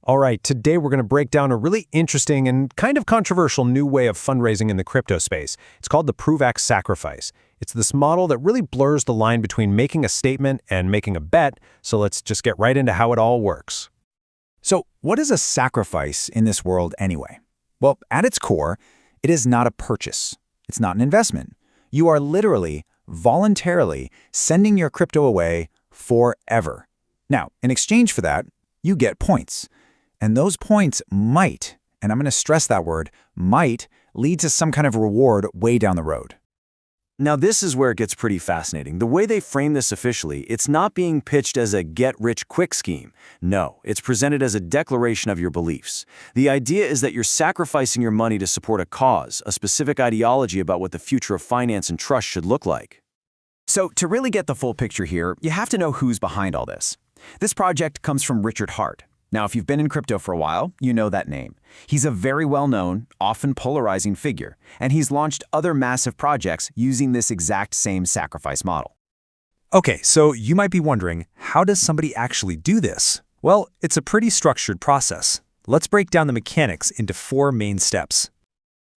All right, today we're going to break down a really interesting and kind of controversial new way of fundraising in the crypto space. It's called the ProveX sacrifice. It's this model that really blurs the line between making a statement and making a bet, so let's just get right into how it all works. So, what is a sacrifice in this world anyway? Well, at its core, it is not a purchase. It's not an investment. You are literally, voluntarily sending your crypto away forever. Now, in exchange for that, you get points. And those points might, and I'm going to stress that word, might, lead to some kind of reward way down the road. Now, this is where it gets pretty fascinating. The way they frame this officially, it's not being pitched as a get-rich-quick scheme. No, it's presented as a declaration of your beliefs. The idea is that you're sacrificing your money to support a cause, a specific ideology about what the future of finance and trust should look like. So, to really get the full picture here, you have to know who's behind all this. This project comes from Richard Hart. Now, if you've been in crypto for a while, you know that name. He's a very well-known, often polarizing figure, and he's launched other massive projects using this exact same sacrifice model. Okay, so you might be wondering, how does somebody actually do this? Well, it's a pretty structured process. Let's break down the mechanics into 4 main steps.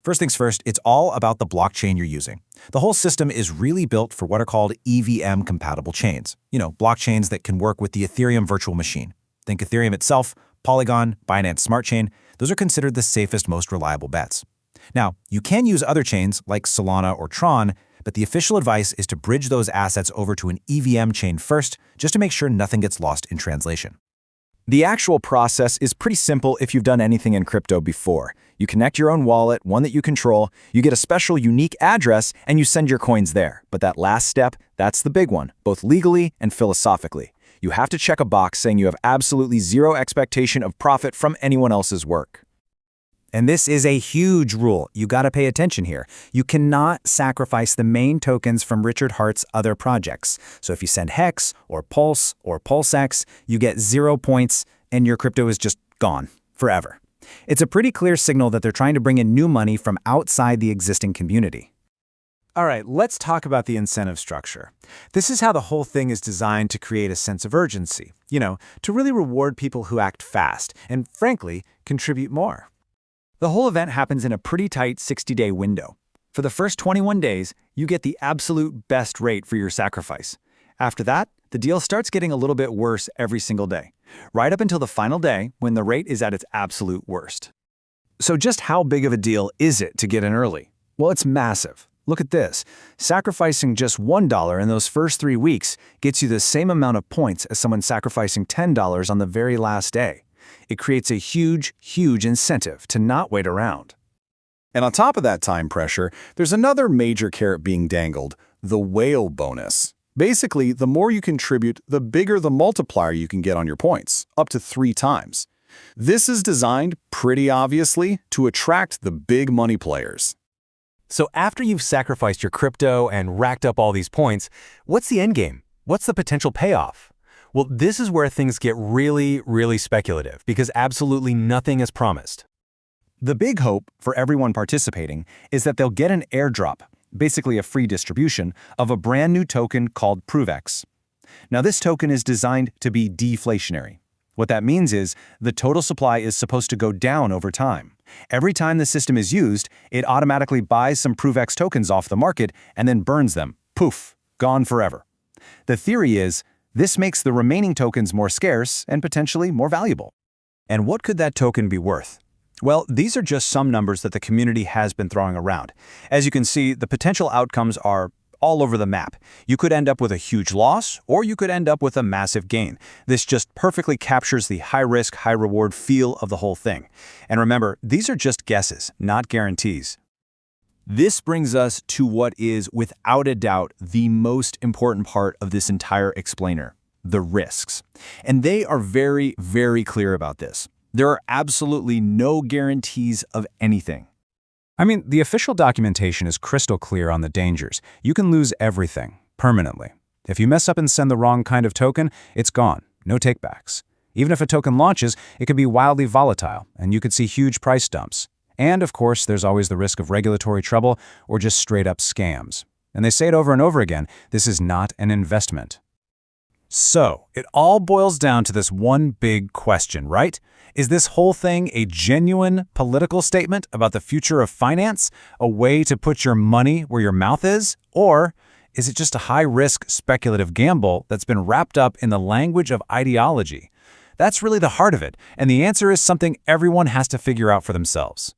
First things first, it's all about the blockchain you're using. The whole system is really built for what are called EVM-compatible chains. Blockchains that can work with the Ethereum virtual machine. Think Ethereum itself, Polygon, Binance Smart Chain. Those are considered the safest, most reliable bets. Now, you can use other chains like Solana or Tron, but the official advice is to bridge those assets over to an EVM chain first, just to make sure nothing gets lost in translation. The actual process is pretty simple if you've done anything in crypto before. You connect your own wallet, one that you control, you get a special unique address, and you send your coins there. But that last step, that's the big one, both legally and philosophically. You have to check a box saying you have absolutely zero expectation of profit from anyone else's work. And this is a huge rule. You got to pay attention here. You cannot sacrifice the main tokens from Richard Hart's other projects. So if you send Hex or Pulse or PulseX, you get 0 points and your crypto is just gone forever. It's a pretty clear signal that they're trying to bring in new money from outside the existing community. All right, let's talk about the incentive structure. This is how the whole thing is designed to create a sense of urgency, to really reward people who act fast and, frankly, contribute more. The whole event happens in a pretty tight 60-day window. For the first 21 days, you get the absolute best rate for your sacrifice. After that, the deal starts getting a little bit worse every single day, right up until the final day when the rate is at its absolute worst. So just how big of a deal is it to get in early? Well, it's massive. Look at this. Sacrificing just $1 in those first 3 weeks gets you the same amount of points as someone sacrificing $10 on the very last day. It creates a huge, huge incentive to not wait around. And on top of that time pressure, there's another major carrot being dangled, the whale bonus. Basically, the more you contribute, the bigger the multiplier you can get on your points, up to 3 times. This is designed, pretty obviously, to attract the big money players. So after you've sacrificed your crypto and racked up all these points, what's the end game? What's the potential payoff? Well, this is where things get really, really speculative because absolutely nothing is promised. The big hope for everyone participating is that they'll get an airdrop, basically a free distribution, of a brand new token called ProveX. Now, this token is designed to be deflationary. What that means is the total supply is supposed to go down over time. Every time the system is used, it automatically buys some ProveX tokens off the market and then burns them. Poof, gone forever. The theory is this makes the remaining tokens more scarce and potentially more valuable. And what could that token be worth? Well, these are just some numbers that the community has been throwing around. As you can see, the potential outcomes are all over the map. You could end up with a huge loss, or you could end up with a massive gain. This just perfectly captures the high-risk, high-reward feel of the whole thing. And remember, these are just guesses, not guarantees. This brings us to what is, without a doubt, the most important part of this entire explainer, the risks. And they are very, very clear about this. There are absolutely no guarantees of anything. I mean, the official documentation is crystal clear on the dangers. You can lose everything, permanently. If you mess up and send the wrong kind of token, it's gone, no takebacks. Even if a token launches, it could be wildly volatile, and you could see huge price dumps. And of course, there's always the risk of regulatory trouble or just straight-up scams. And they say it over and over again, this is not an investment. So, it all boils down to this one big question, right? Is this whole thing a genuine political statement about the future of finance, a way to put your money where your mouth is? Or is it just a high-risk speculative gamble that's been wrapped up in the language of ideology? That's really the heart of it, and the answer is something everyone has to figure out for themselves.